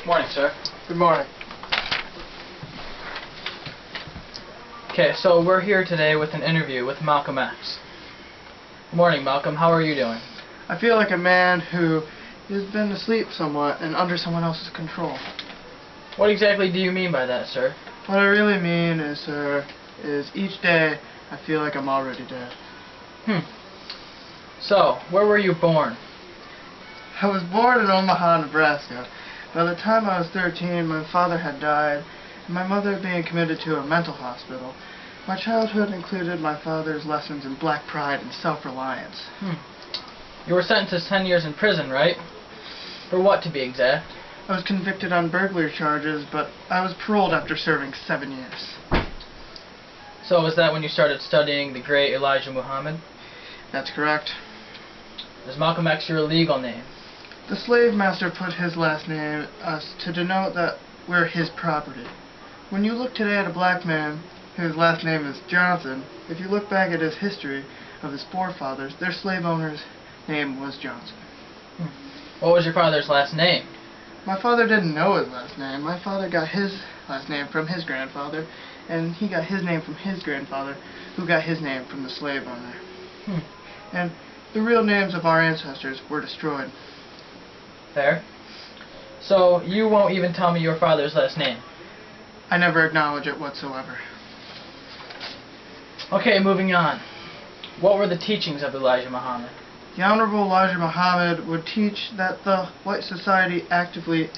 Morning, sir. Good morning. Okay, so we're here today with an interview with Malcom X. Morning, Malcolm. How are you doing? I feel like a man who has been asleep somewhat and under someone else's control. What exactly do you mean by that, sir? What I really mean is, sir, is each day I feel like I'm already dead. So, where were you born? I was born in Omaha, Nebraska. By the time I was 13, my father had died, and my mother being committed to a mental hospital. My childhood included my father's lessons in black pride and self-reliance. You were sentenced to 10 years in prison, right? For what, to be exact? I was convicted on burglary charges, but I was paroled after serving 7 years. So was that when you started studying the great Elijah Muhammad? That's correct. Is Malcom X your legal name? The slave master put his last name to denote that we're his property. When you look today at a black man whose last name is Johnson, if you look back at his history of his forefathers, their slave owner's name was Johnson. What was your father's last name? My father didn't know his last name. My father got his last name from his grandfather, and he got his name from his grandfather, who got his name from the slave owner. And the real names of our ancestors were destroyed. Fair. So you won't even tell me your father's last name? I never acknowledge it whatsoever. Okay, moving on. What were the teachings of Elijah Muhammad? The Honorable Elijah Muhammad would teach that the white society actively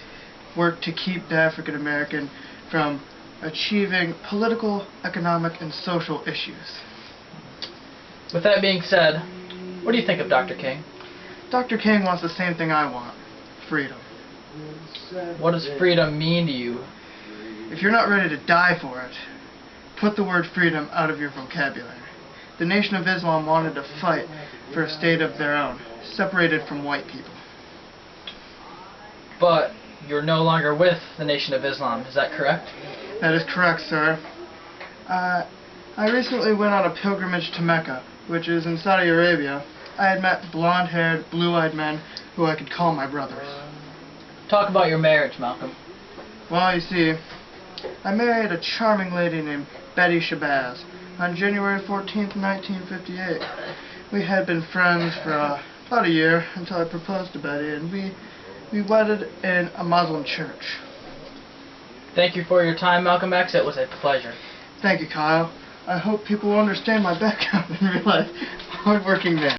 worked to keep the African American from achieving political, economic, and social issues. With that being said, what do you think of Dr. King? Dr. King wants the same thing I want: freedom. What does freedom mean to you? If you're not ready to die for it, put the word freedom out of your vocabulary. The Nation of Islam wanted to fight for a state of their own, separated from white people. But you're no longer with the Nation of Islam, is that correct? That is correct, sir. I recently went on a pilgrimage to Mecca, which is in Saudi Arabia. I had met blonde-haired, blue-eyed men who I could call my brothers. Talk about your marriage, Malcolm. Well, you see, I married a charming lady named Betty Shabazz on January 14th, 1958. We had been friends for about a year until I proposed to Betty, and we wedded in a Muslim church. Thank you for your time, Malcom X. It was a pleasure. Thank you, Kyle. I hope people will understand my background and realize I'm a hard-working man.